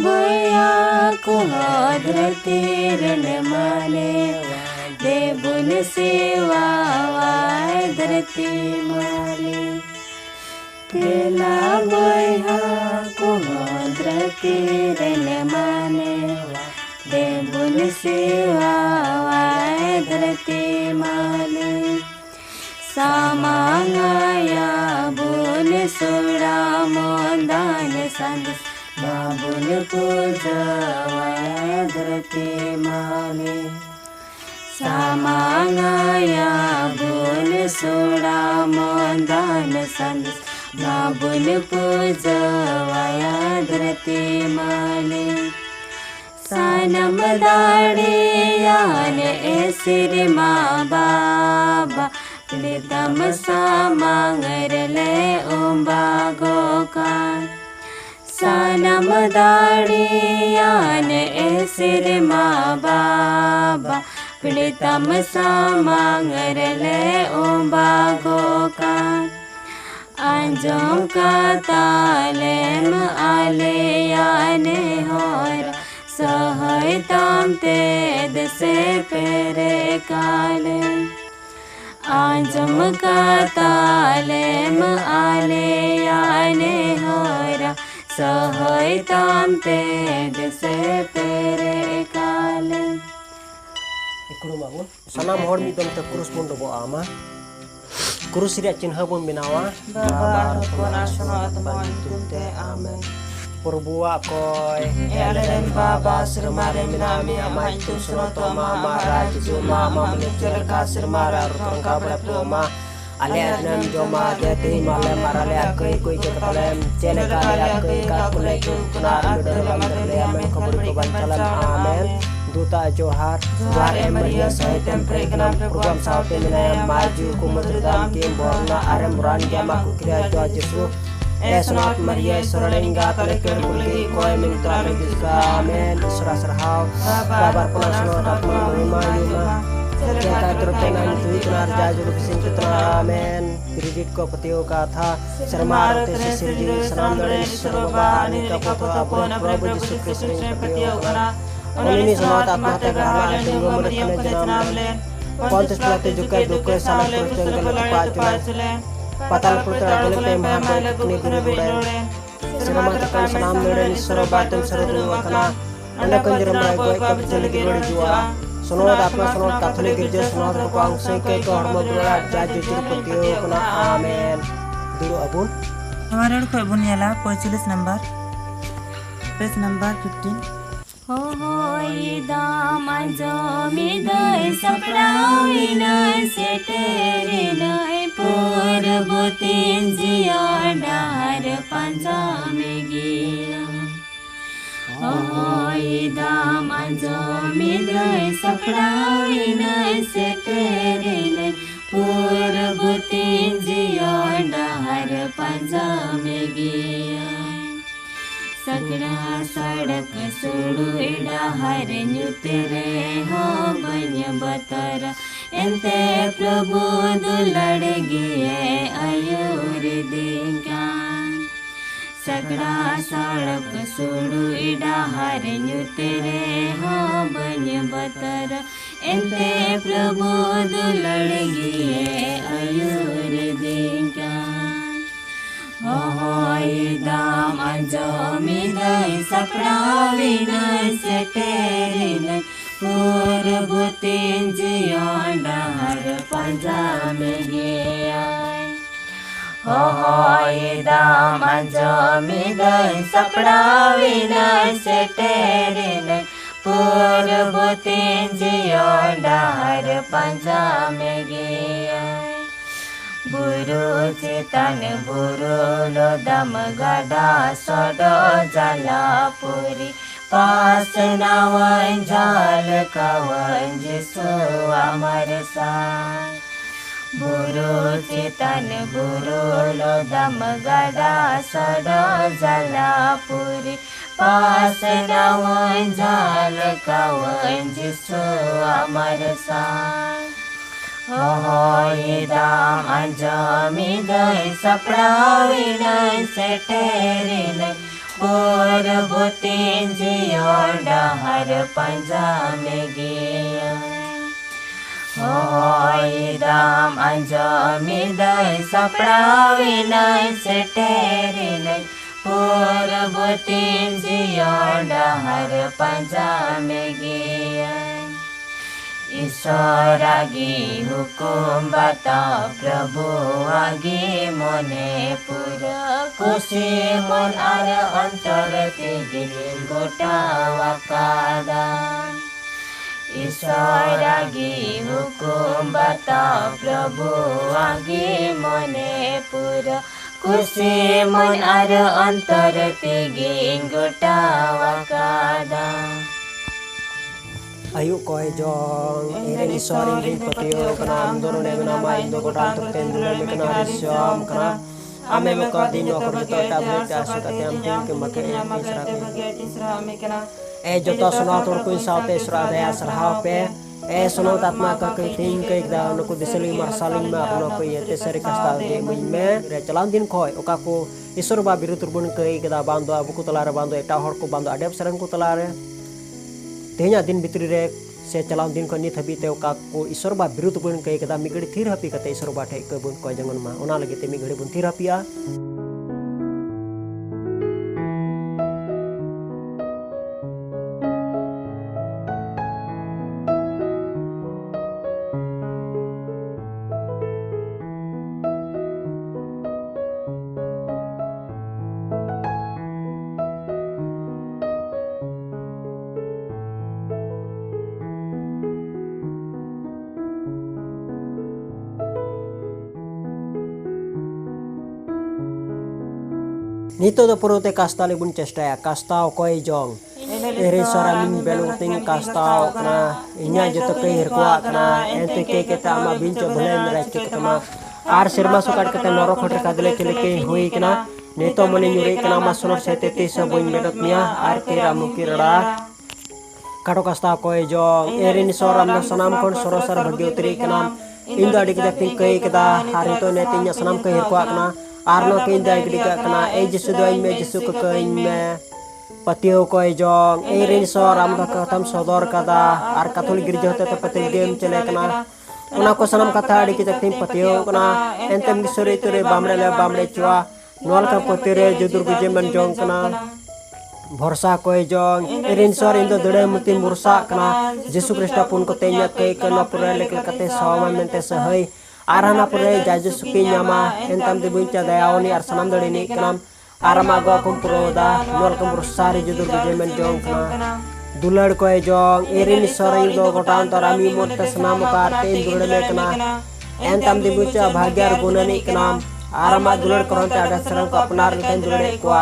boyaku hadratir mane debun sewa wadrati male Kela boyaku hadratir mane debun sewa wadrati male Samangaya bun sura mondan sandas Babun puja wadrati male Samangaya bun sura mondan sandas Babun puja wadrati male Sanam dade yane esir ma baba Lidam samangarle umbagokan Sanam dadiyan esir ma baba Lidam samangarle umbagokan Anjom katalem aleyane hora Sahay tam ted se pere kalem Anjum katalem aleyane hora Sahay tam ted se pere kalem Ikuru bangun sanam hor midom te kurus pun dobo ama kurus ria cinha pun binawa Babar pun asma atman tunte amen Purbua koy Elden baba sirmare minami amai tu suroto mama raju mama menjel kasir mara rutong kabra toma alianan joma jati male marale akoi koi ketalem cele kale akoi kakule kunar dalam dalam kabur ko bancalam amen duta johar johar Maria sahitem pregnam program saute minaya maju kumudram tim borna arem buran jamaku kriya jo jesu Esnot Maria Suralinga Talekir Bulgi Koi Mintra Medika Amen Surah Serhau Babar Punasno Tapun Lima Yuma Kita terpenan Tui Tunar Jaju Kising Tutra Amen Biridit Ko Patio Katha Sermar Tesi Sirji Salam Dore Suraba Anika Pota Pona Prabu Yesus Kristus Patio Kana Onini Samat Atma Tegahala Tenggo Maria Kudenamle Pontus Plate Jukai Dukai Salam Kurjenggal Paculen Patal putra boleh mahal kini guru-guru Selamat tekan salam dari Surabaya seru wakana Anda kunjung mereka kapiten guru jua Sonor atma sonor Katolik gereja sonor kupang seke kehormat doa jaju Tirupati kuna amen Dulu abun हमारे को बुनियाला 45 number page number 15 दाम जमिदय सपडाविन सेटेरिन पूर्वतिन जिया डार पंजामे गिया दाम जमिदय सपडाविन सेटेरिन पूर्वतिन जिया डार पंजामे गिया सगड़ा सड़क सोड़ू डाहर नुतरे हो बन बतर एंते प्रभु दुलड़ गिए आयुर देगा सगड़ा सड़क सोड़ू डाहर नुतरे हो बन बतर एंते प्रभु दुलड़ गिए आयुर देगा दाम जमिदय सपडाविन सेटेरिन पूर्वतिन जिया डार पंजामे गिया दाम जमिदय सपडाविन सेटेरिन पूर्वतिन जिया डार पंजामे गिया Buru cetan buru lodam gada sodo jala puri pas nawan jal kawan Yesu amar san Buru cetan buru lodam gada sodo jala puri pas nawan jal kawan Yesu amar san दाम जमिदय सपडाविन सेटेरिन Purbutin jiyon dahar panjamegi Hoi dam anjamidai sapravinai seterinai Purbutin jiyon dahar panjamegi Iswaragi hukum bata Prabhu agi mone pura Kusi mon ara antar tigin gota wakada Iswaragi hukum bata Prabhu agi mone pura Kusi mon ara antar tigin gota wakada Ayu koy jong iring isor iring patio kana amdoro ne nama indo kotan tukten dulu me kana risyam kana ame me ka dino kor to tablet asu kate am tin ke make isra joto suno tor kuin saute isra daya sarhau pe suno tatma ka ke tin ke da no ko diseli mar saling ma no ko yete seri kasta de me re chalan din koy oka ko isor ba biru turbun ke da bando abu ko talara bando eta hor ko bando adep sarang ko talare tehnya din bitri re se chalam din ko nit habi te ka ko isor ba biru tubun kai kada migadi thir hapi kate isor ba thai ko bun ko jangan ma ona lagi te migadi bun thir hapia Nito do puro te kasta libun cesta ya kasta koi jong ere sora min belung ting kasta kana inya joto ke hirkwa kana ente ke kita ma bincho belen ra ke kama ar sirma sukat kata noro khotre kadle ke leke hui kana neto moni nyuri kana ma sonor sete te sabun medot mia ar ke ramu kirada kado kasta koi jong ere ni sora na sanam kon soro sar bagi utri kana inda dik dak ting ke kita hari to netinya sanam ke hirkwa kana Arno kinda gdiga kana e jesu doin me jesu ko kain me patio ko jong e rin so ram ka tam sodor kada ar kathol girjo te patil game chele kana una ko sanam katha adi ki tim patio kana entem gisore tore bamre chua nol ka potire judur guje man jong kana भरोसा कोई Jong Erin sir in Daro मुति मुरसा kana jesu krista pun ko tenya kai kana pura lek kate sawan mente sahai arana pura jaju suki nyama entam de buncha dayaoni ar sanam dade ni kanam arama go kum proda nol kum rusari judur guje men jong kana dulad koy jong irin sor ing do gotan tarami mot sanam karte dulad me kana entam de buncha bhagyar gunani kanam arama dulad koronte ada sarang ko apnar len dulad ko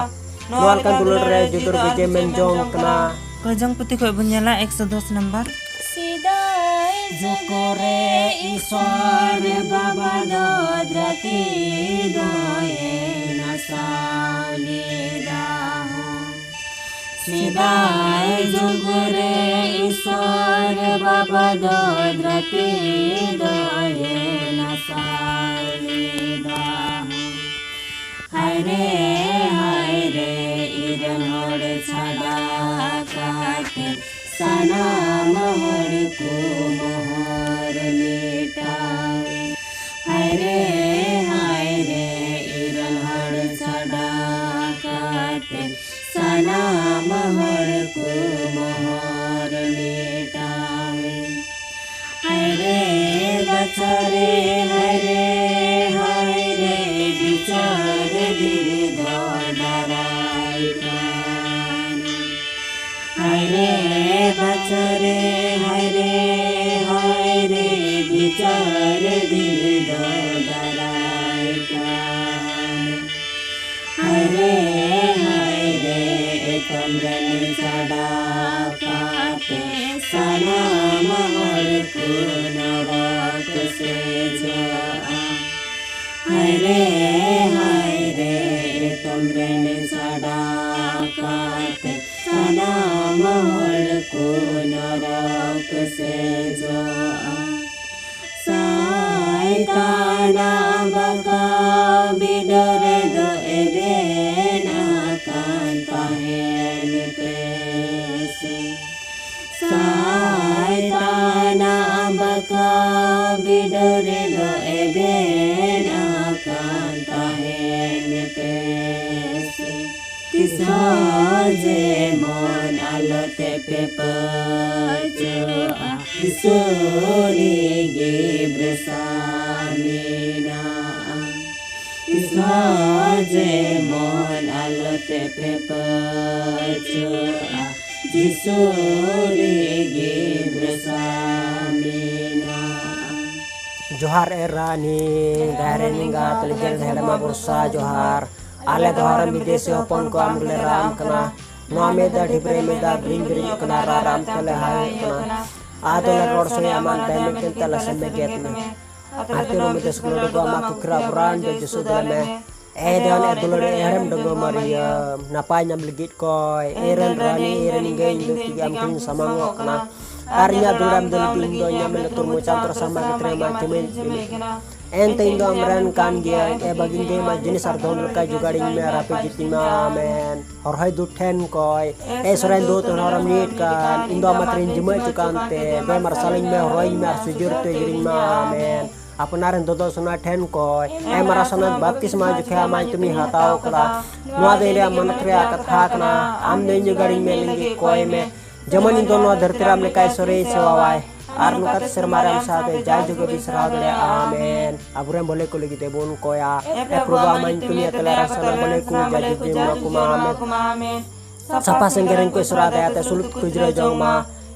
Nual kan dulur re judur gije menjong kena Kojong putih koi bunyala 110 number Sidai jukore isore baba dodrati doye nasauli daho Sidai jukore isore baba dodrati doye nasauli daho Haire iran hor chada kate sana mohor ko mohor mitawe Haire iran hor chada kate sana mohor ko mohor mitawe Haire bachare haire bichar dire dodarai prani Haire bachare haire bichar dire dodarai prani Haire kamran sada kate sana mahor ko narak se jaa Haire kamran sada kate sana mahor ko narak se jaa Saitana baka bidar do edena kanta tidore do eben akan tahen pesi tisaje mon alote pepajo isuri gibresamina tisaje mon alote pepajo isuri gibresamina जोहार रानी दायरेनिंगा तलजल धड़मा Bursa जोहार आले दोहार विदेशी हपन को आमले राम कना नोमेदा डिब्रे मेदा bring bring कना राम तले हाय कना आदोले रोड सोया मान डायमेंट तला समे गेट में आते रो में स्कूल को मा कुकरा ब्रांड जो जसुदले में एदन एदुलरे एरम डंगो मारिया नापाय nyam legit koy eren rani eren ingay induk am samango kena arnya duram dul tindo nyam letur mo chantra sama ketrema kemen ente indo amran kan dia bagin ge ma jenis ardon ka jugaring me rape jitima men और है दुठेन कोय ए सरेन दो तो नरम NEET kan indo matrin jema cukante be marsaling me roy me sujur te giring ma men apanaran dodo suna ten koy e marasanat baptisma jukha mai tumi hatao kala noa deile manakriya katha kana amne jugaring me lingi koy me जमन इन दोनों धरतीराम ने काय सरे सेवावाय are नुकत सरमाराम साथे जाय जुग बिसरा दले आमेन अबुरे बोले को लगी देबोन कोया ए प्रभु मन तुनी तले रसना बोले को जाय जिम कुमा आमेन सपा संगरन को सुरा दयाते सुलुत कुजरे जोमा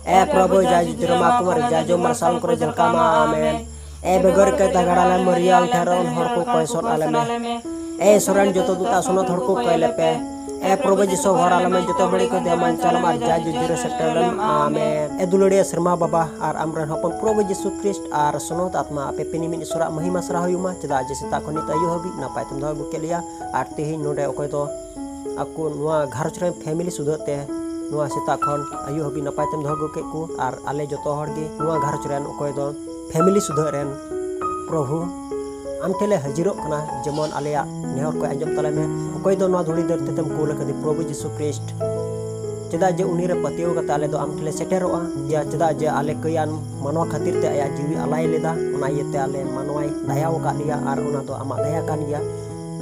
ए प्रभु जाय जिरमा कुमार जाय जो मरसाल कर जलकामा आमेन ए बेगर के तगड़ाले मरियाल ठहरन हर को कोयसोन आले में ए सोरन जतो दुता सुनो थर को कइले पे ए प्रभु जिसो घराला में जतो बड़ी को देमान चलम आर जाय जुजिरे सेटलम आमेन ए दुलड़े शर्मा बाबा आर अमरन हपन प्रभु यीशु ख्रिस्ट आर सुनोत आत्मा आपे पिनिमिन ईश्वरा महिमा सराहुमा चदा जसे ता खनि तयु हबि नापाय तुम दो केलिया आर तेहि नोडे ओकय तो आकु नुआ घरच रे फैमिली सुधते नुआ सेता खन आयु हबि नापाय तुम दो के को आर आले जतो हरगे नुआ घरच रेन ओकय दो फैमिली सुधरेन प्रभु आम ठेले हजिरो कना जेमन आलेया नेहर को अंजम तले में कोई दो नवा धुड़ी धरते तम कोल कदी प्रभु यीशु ख्रिस्ट चदा जे उनी रे पतियो कता आले दो आम ठेले सेटेरोआ या चदा जे आले कयान मानवा खातिर ते आया जीवी अलाय लेदा उना येते आले मानवाई दयाव का लिया आर उना दो आमा दया कान गया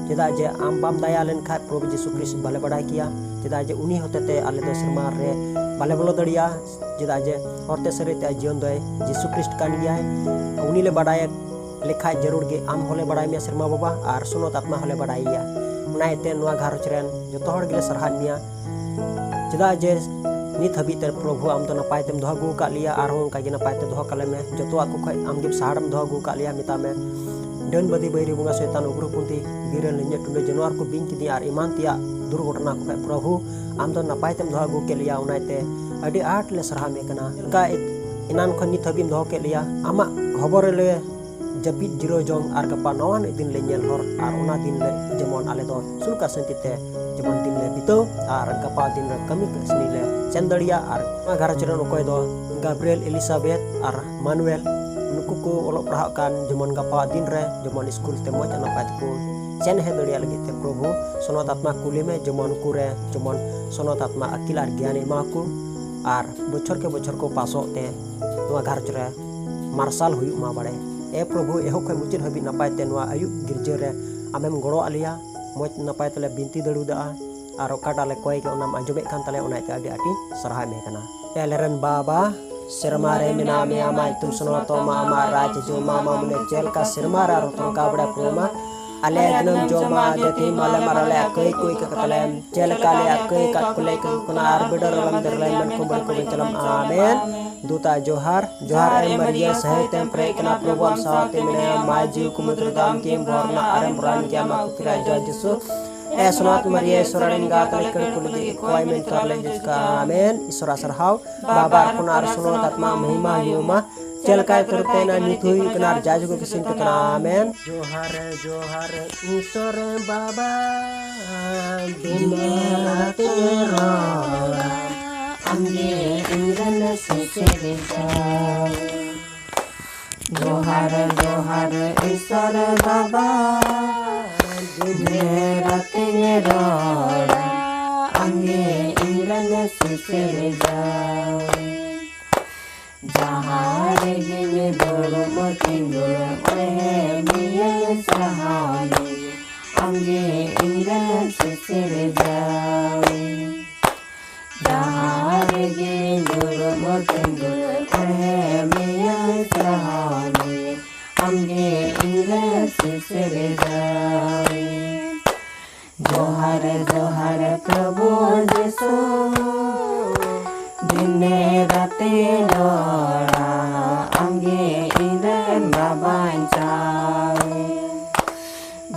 चदा जे आम बाम दया लेन खा प्रभु यीशु ख्रिस्ट बाले बड़ाई किया चदा जे उनी होते ते आले दो सरमार रे बाले बोलो दड़िया चदा जे औरते सरे ते जीवन दो यीशु ख्रिस्ट कान गया उनी ले बड़ाय लेखा जरूर गे आम होले बड़ाई में शर्मा बाबा आर सुनोत आत्मा होले बड़ाईया उनाइते नुआ घरच रेन जतो हर गे सरहानिया चदा जे नित हबी ते प्रभु आम तो नपाय तेम दोगु का लिया आर हों का गे नपाय ते दोह कले में जतो आकु खय आम गे सहारम दोगु का लिया मिता में डन बदी बैरी बुंगा शैतान उग्र पुंती गिरन लेnye टुंडे जनवार को बिन किदी आर ईमान तिया दुर्घटना को प्रभु आम तो नपाय तेम दोगु के लिया उनाइते अडी आट ले सरहा में कना का इनान खन नित हबी दोह के लिया आमा खबर ले जपित जिरो जोंग आर गपा नवान दिन ले नेल हर आर उना दिन ले जेमन आले दो सुलका संतिते जेमन दिन ले बितो आर गपा दिन रे कमी कसनी ले चंदड़िया आर घर चरन ओकय दो गाब्रिएल एलिजाबेथ आर मानुएल नुकु को ओलो पढ़ा कान जेमन गपा दिन रे जेमन स्कूल ते मज नपाय को चेन हे दड़िया लगी ते प्रभु सोनत आत्मा कुली में जेमन कुरे जेमन सोनत आत्मा अकिल आर ज्ञान एमा को आर बछर के बछर को पासो ते नुआ घर चरे मार्शल हुई मा बड़े ए प्रभु एहो खय मुचिर हबि नपाय ते नुआ आयु गिरजे रे आमेम गड़ो आलिया मज नपाय तले बिनती दड़ुदा आर ओकाटाले कोय के ओनाम आंजमे खान तले ओनाइते आडी आटी सरहा में कना एलेरन बाबा सिरमा रे मिनामे आमाय तुम सुनो तो मामा राज जो मामा मुने चेल का सिरमा रा रोतन का बड़ा प्रोमा ale dinam joma jati mala marale akai koi ka katalem chel kale akai kat kulai ka kuna arbiter lam derlain man ko bal ko chalam amen duta johar johar ay maria sahe tem pre kana program saate mine maji kumutra dam ke borna aram ran kya ma kira jesu ए सुनात मरिया ईश्वरन गा कलेकर कुलदी कोई में कर ले जिसका आमेन ईश्वर सरहाव बाबा कुनार सुनो आत्मा महिमा योमा चल काय करते ना निथुई कनार जाज को किसिम के कना आमेन जोहार जोहार ईश्वर बाबा दुनिया तेरा अंगे इंद्रन से जोहार जोहार ईश्वर बाबा मेरा तेरा अंगे इंद्रन से जाओ Jahar gini dulu tinggal miya sahami angge inggan sisir jawi. Jahar gini dulu tinggal miya sahami angge inggan sisir jawi. Johar johar Prabhu Jesu Dine rate dora angge iren babancawi.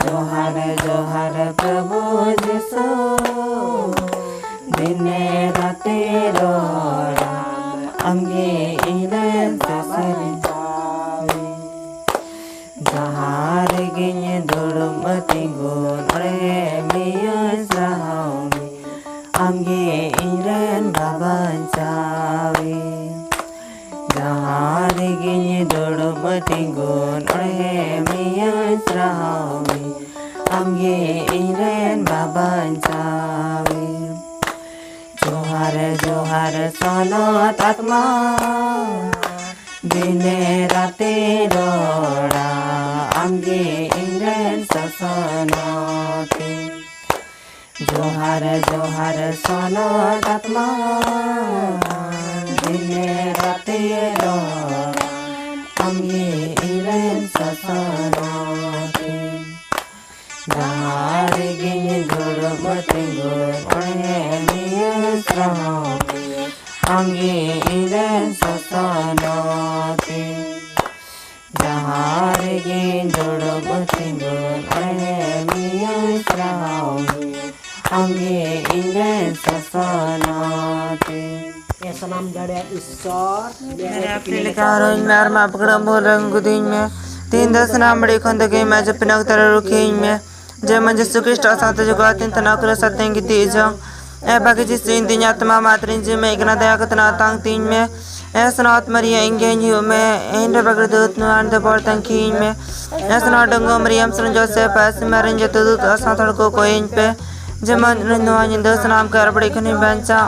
Johar johar Prabhu Jesu Dine rate dora angge iren babancawi. Jahar ginye dulum tinggun ore miya sahami angge iren babancawi. Jahar ginye dulum tinggun ore miya sahami angge iren babancawi. Johar johar sanat atma Dine rate dora angge iren sasanati. Johar johar sanat atma Dine rate dora angge iren sasanati. Jahar gini dulu tinggal ore miya sahami angge iren sasanati. Jahar gini dulu tinggal ore miya sahami angge iren sasanati. Ya senam dari Isor. मेरे अपने कारों में Arma पकड़ा बोल रंग दिन में 3-10 नाम बड़े खंडके में जब पिनक तरह रुके में जय मन जिसु कृष्ण साथ जुगातिन तनाकुल सत्तेंगी तीजों ए बाकी जिस तीन दिन आत्मा मात्रिन जी में इकना दया कतना तांग तीन में ए सनात मरिया इंगेन यू में इंद्र बगर दूत नुआन द बर्तन कीन में ए सनात डंगो मरियम सन जोसेफ पास मरन जत दूत असाथड़ को कोइन पे जमन नुआन दस नाम कर बड़े खनि बंचा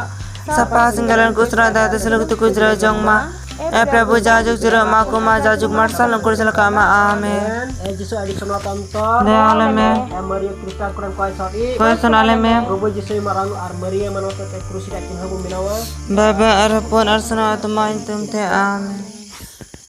सपा सिंगलन कुसरा दात सलुक कुजरा जोंगमा ए प्रभु जाजुक जुरा मा को मा जाजुक मरसल कुरसल कामा आमेन. Jisu adik semua tonton. Dayal में Maria Krista kurang kuai sori. कोई सुनाले में Robo Jisu marang ar Maria manot te krusi dakin habu minawa. बाबा अरपन अर्सना तुम थे आमेन.